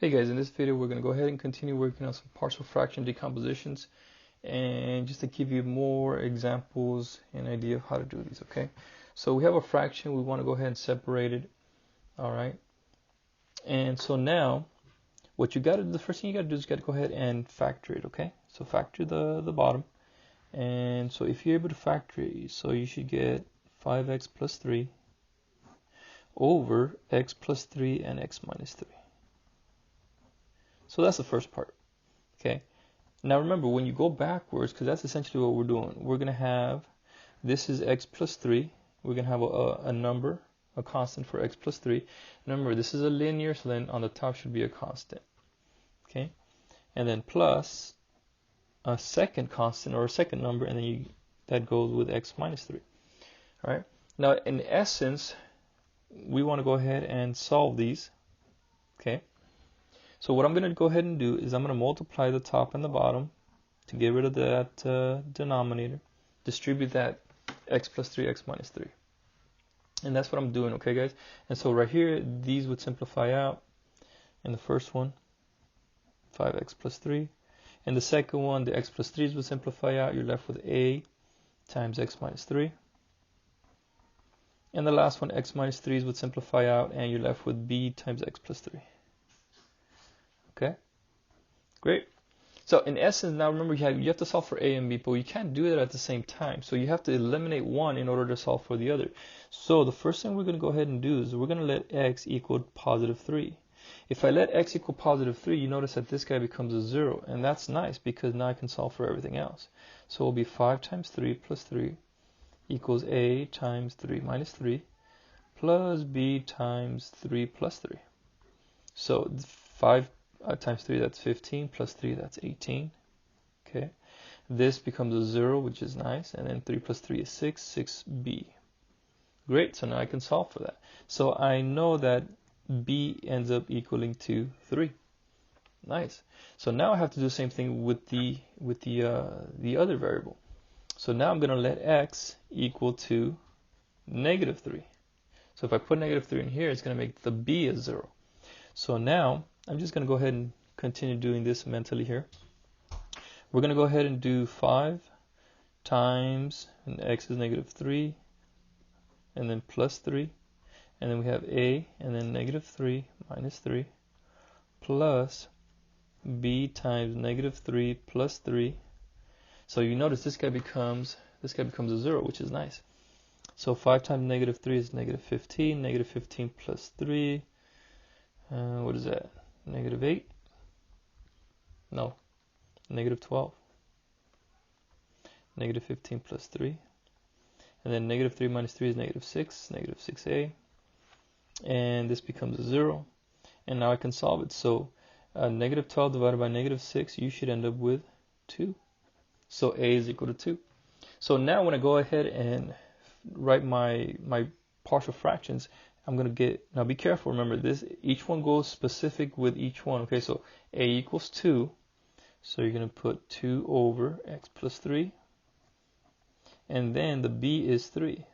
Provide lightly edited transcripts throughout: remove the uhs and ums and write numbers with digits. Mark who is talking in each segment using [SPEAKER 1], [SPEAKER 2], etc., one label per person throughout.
[SPEAKER 1] Hey guys, in this video we're going to go ahead and continue working on some partial fraction decompositions, and just to give you more examples and idea of how to do these. Okay, so we have a fraction, we want to go ahead and separate it. Alright, and so now what you got to do, the first thing you got to do is you got to go ahead and factor it. Okay, so factor the bottom, and so if you're able to factor it, so you should get 5x plus 3 over x plus 3 and x minus 3. So that's the first part. Okay. Now remember, when you go backwards, because that's essentially what we're doing, we're going to have, this is x plus 3. We're going to have a number, a constant for x plus 3. Remember, this is a linear, so then on the top should be a constant. Okay. And then plus a second constant or a second number, and then that goes with x minus 3. All right. Now, in essence, we want to go ahead and solve these. Okay. So what I'm going to go ahead and do is I'm going to multiply the top and the bottom to get rid of that denominator, distribute that x plus 3, x minus 3. And that's what I'm doing, okay guys? And so right here, these would simplify out. In the first one, 5x plus 3. In the second one, the x plus 3s would simplify out. You're left with a times x minus 3. And the last one, x minus 3s would simplify out, and you're left with b times x plus 3. Okay, great. So in essence, now remember you have to solve for a and b, but you can't do that at the same time. So you have to eliminate one in order to solve for the other. So the first thing we're going to go ahead and do is we're going to let x equal positive 3. If I let x equal positive 3, you notice that this guy becomes a 0, and that's nice because now I can solve for everything else. So it will be 5 times 3 plus 3 equals a times 3 minus 3 plus b times 3 plus 3. So 5 times 3, that's 15, plus 3, that's 18. Okay, this becomes a 0, which is nice, and then 3 plus 3 is 6, 6b. Great, so now I can solve for that. So I know that b ends up equaling to 3. Nice. So now I have to do the same thing with the other variable. So now I'm going to let x equal to negative 3. So if I put negative 3 in here, it's going to make the b a 0. So now I'm just going to go ahead and continue doing this mentally here. We're going to go ahead and do 5 times, and x is negative 3, and then plus 3, and then we have a, and then negative 3 minus 3, plus b times negative 3 plus 3. So you notice this guy becomes a 0, which is nice. So 5 times negative 3 is negative 15, negative 15 plus 3, what is that? Negative 8? No, negative 12. Negative 15 plus 3. And then negative 3 minus 3 is negative 6, negative 6a. And this becomes a 0. And now I can solve it. So negative 12 divided by negative 6, you should end up with 2. So a is equal to 2. So now when I go ahead and write my partial fractions, I'm going to get, now be careful, remember this, each one goes specific with each one. Okay, so a equals 2, so you're going to put 2 over x plus 3, and then the b is 3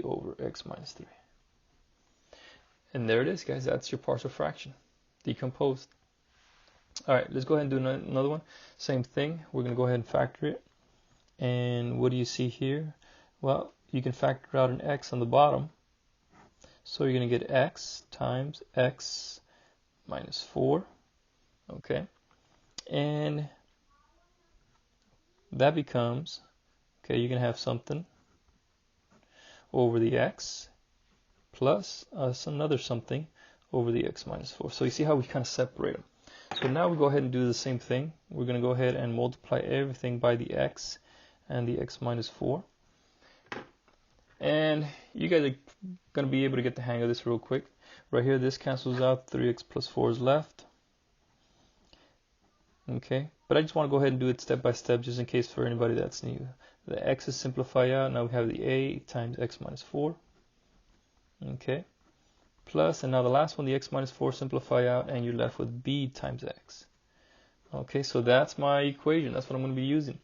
[SPEAKER 1] over x minus 3. And there it is, guys, that's your partial fraction, decomposed. Alright, let's go ahead and do another one. Same thing, we're going to go ahead and factor it. And what do you see here? Well, you can factor out an x on the bottom. So you're going to get x times x minus 4, okay, and that becomes, okay, you're going to have something over the x plus another something over the x minus 4. So you see how we kind of separate them. So now we go ahead and do the same thing. We're going to go ahead and multiply everything by the x and the x minus 4. And you guys are going to be able to get the hang of this real quick. Right here, this cancels out. 3x plus 4 is left. Okay, but I just want to go ahead and do it step by step just in case for anybody that's new. The x's simplify out. Now we have the a times x minus 4. Okay, plus, and now the last one, the x minus 4 simplify out, and you're left with b times x. Okay, so that's my equation. That's what I'm going to be using.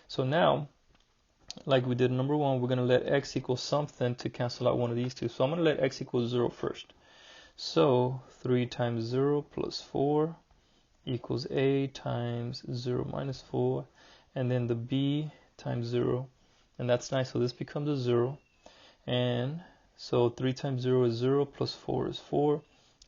[SPEAKER 1] So now, like we did number 1, we're going to let x equal something to cancel out one of these two. So I'm going to let x equal 0 first. So 3 times 0 plus 4 equals a times 0 minus 4, and then the b times 0, and that's nice, so this becomes a 0, and so 3 times 0 is 0, plus 4 is 4,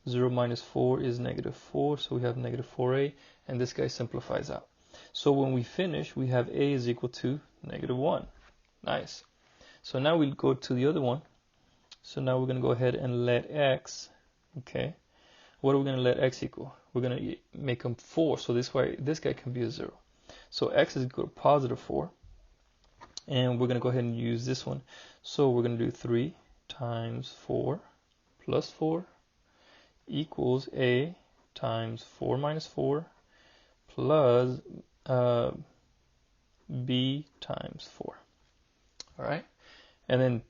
[SPEAKER 1] 0 minus 4 is negative 4, so we have negative 4a, and this guy simplifies out. So when we finish, we have a is equal to negative 1. Nice. So now we'll go to the other one. So now we're going to go ahead and let x, okay, what are we going to let x equal? We're going to make them 4, so this way this guy can be a 0. So x is equal to positive 4, and we're going to go ahead and use this one. So we're going to do 3 times 4 plus 4 equals a times 4 minus 4 plus b times 4. All right, and then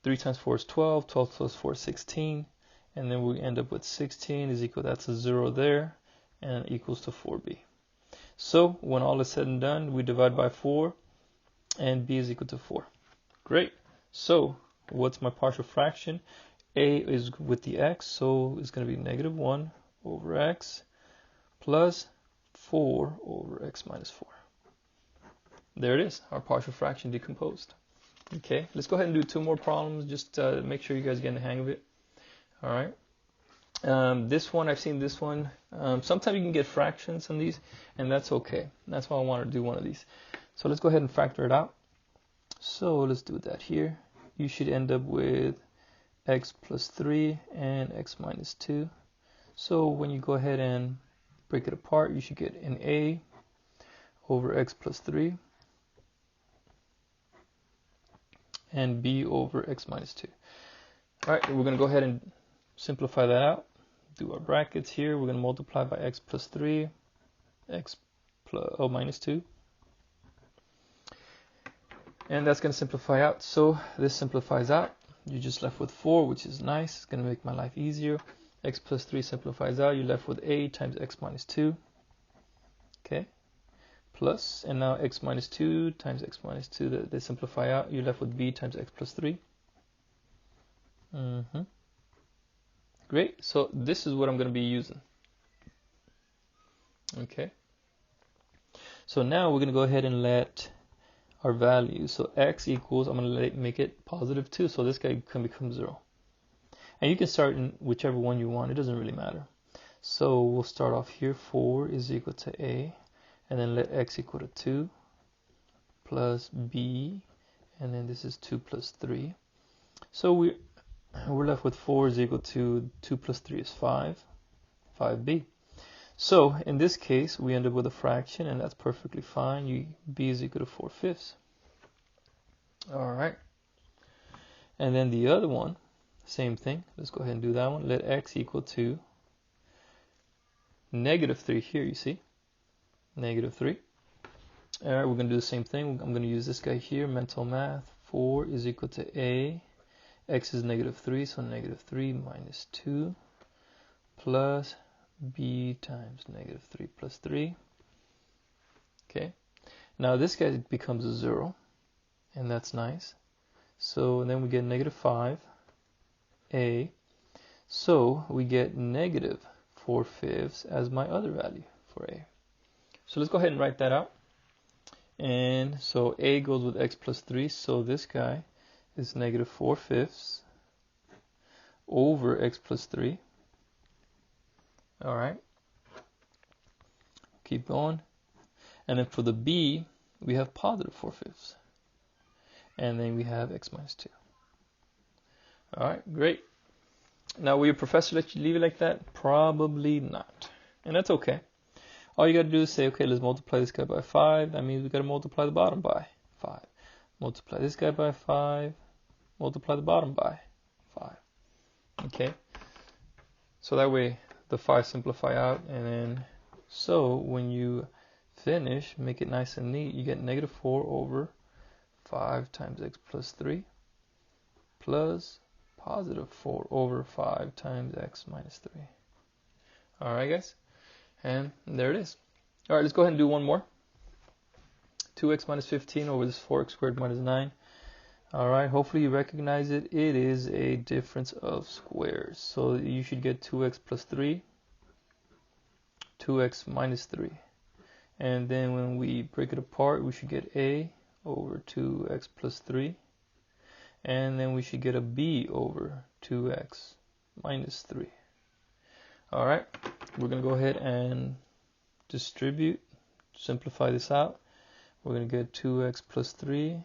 [SPEAKER 1] 3 times 4 is 12, 12 plus 4 is 16, and then we end up with 16 is equal, that's a 0 there, and equals to 4b. So when all is said and done, we divide by 4, and b is equal to 4. Great. So what's my partial fraction? A is with the x, so it's going to be negative 1 over x plus 4 over x minus 4. There it is, our partial fraction decomposed. Okay, let's go ahead and do 2 more problems, just make sure you guys get the hang of it. All right. This one, I've seen this one. Sometimes you can get fractions on these, and that's okay. That's why I want to do one of these. So let's go ahead and factor it out. So let's do that here. You should end up with x plus 3 and x minus 2. So when you go ahead and break it apart, you should get an a over x plus 3 and b over x minus 2. All right, we're going to go ahead and simplify that out. Do our brackets here. We're going to multiply by x plus 3, x plus minus 2. And that's going to simplify out. So this simplifies out. You're just left with 4, which is nice. It's going to make my life easier. X plus 3 simplifies out. You're left with a times x minus 2. Okay. Plus, and now x minus 2 times x minus 2, they simplify out. You're left with b times x plus 3. Great. So this is what I'm going to be using. Okay. So now we're going to go ahead and let our value. So x equals, I'm going to make it positive 2. So this guy can become 0. And you can start in whichever one you want. It doesn't really matter. So we'll start off here. 4 is equal to a. And then let x equal to 2 plus b. And then this is 2 plus 3. So we're left with 4 is equal to 2 plus 3 is 5. 5b. So in this case, we end up with a fraction, and that's perfectly fine. B is equal to 4/5. All right. And then the other one, same thing. Let's go ahead and do that one. Let x equal to negative 3 here, you see. Negative 3. All right, we're going to do the same thing. I'm going to use this guy here, mental math. 4 is equal to a. X is negative 3, so negative 3 minus 2 plus b times negative 3 plus 3. Okay. Now this guy becomes a 0, and that's nice. So then we get negative 5a. So we get negative 4/5 as my other value for a. So let's go ahead and write that out. And so a goes with x plus 3, so this guy is negative 4/5 over x plus 3. All right. Keep going. And then for the b, we have positive 4/5. And then we have x minus 2. All right, great. Now, will your professor let you leave it like that? Probably not. And that's okay. All you got to do is say, okay, let's multiply this guy by 5. That means we got to multiply the bottom by 5. Multiply this guy by 5. Multiply the bottom by 5. Okay. So that way the 5 simplify out. And then, so when you finish, make it nice and neat, you get negative 4 over 5 times x plus 3 plus positive 4 over 5 times x minus 3. All right, guys. And there it is. All right, let's go ahead and do one more. 2x minus 15 over this 4x squared minus 9. All right, hopefully you recognize it. It is a difference of squares. So you should get 2x plus 3, 2x minus 3. And then when we break it apart, we should get a over 2x plus 3. And then we should get a b over 2x minus 3. Alright, we're going to go ahead and distribute, simplify this out. We're going to get 2x plus 3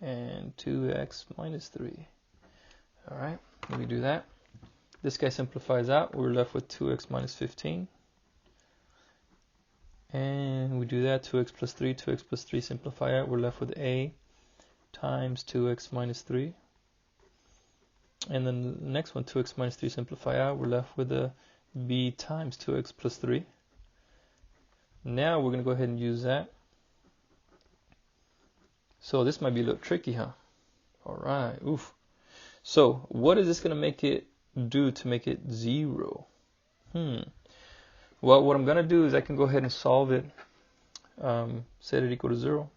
[SPEAKER 1] and 2x minus 3. Alright, let me do that. This guy simplifies out. We're left with 2x minus 15. And we do that, 2x plus 3 simplify out. We're left with a times 2x minus 3. And then the next one, 2x minus 3 simplify out. We're left with a b times 2x plus 3. Now we're going to go ahead and use that. So this might be a little tricky, huh? Alright, oof. So what is this going to make it do to make it 0? Well, what I'm going to do is I can go ahead and solve it, set it equal to 0,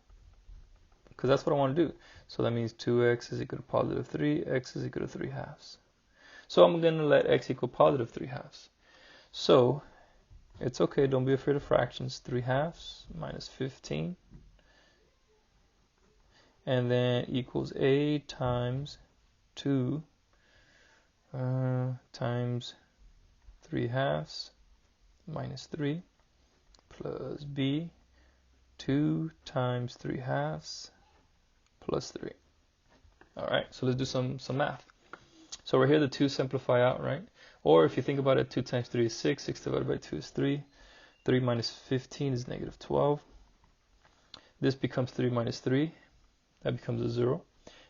[SPEAKER 1] because that's what I want to do. So that means 2x is equal to positive 3, x is equal to 3 halves. So I'm going to let x equal positive 3 halves. So it's okay, don't be afraid of fractions. 3 halves minus 15, and then equals a times 2 times 3 halves minus 3 plus b 2 times 3 halves plus 3. Alright, so let's do some math. So we're here, the 2 simplify out, right? Or if you think about it, 2 times 3 is 6, 6 divided by 2 is 3. 3 minus 15 is negative 12. This becomes 3 minus 3. That becomes a 0.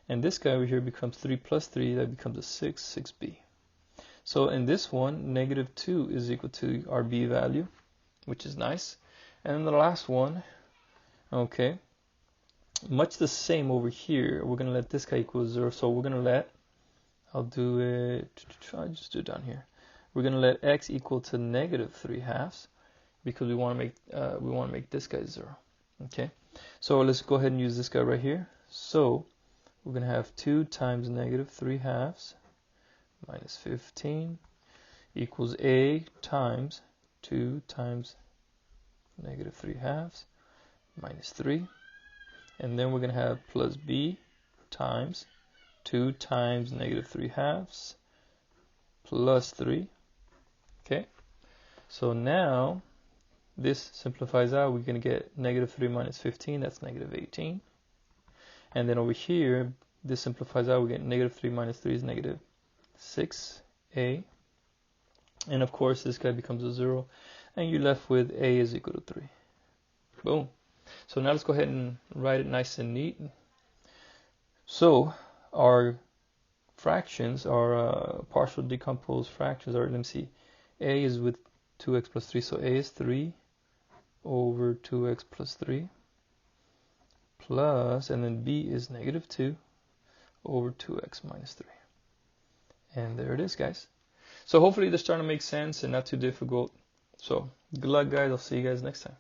[SPEAKER 1] And this guy over here becomes 3 plus 3. That becomes a 6, 6b. So in this one, negative 2 is equal to our b value, which is nice. And then the last one, okay, much the same over here. We're going to let this guy equal 0. So we're going to let, I'll just do it down here. We're going to let x equal to negative 3 halves because we want to make this guy 0. Okay, so let's go ahead and use this guy right here. So we're going to have 2 times negative 3 halves minus 15 equals a times 2 times negative 3 halves minus 3. And then we're going to have plus b times 2 times negative 3 halves plus 3. Okay, so now this simplifies out. We're going to get negative 3 minus 15, that's negative 18. And then over here, this simplifies out. We get negative 3 minus 3 is negative 6a. And of course, this guy becomes a 0. And you're left with a is equal to 3. Boom. So now let's go ahead and write it nice and neat. So our fractions, our partial decomposed fractions are, let me see, a is with 2x plus 3. So a is 3 over 2x plus 3 plus, and then b is negative 2 over 2x minus 3. And there it is, guys. So hopefully this starting to make sense and not too difficult. So good luck, guys. I'll see you guys next time.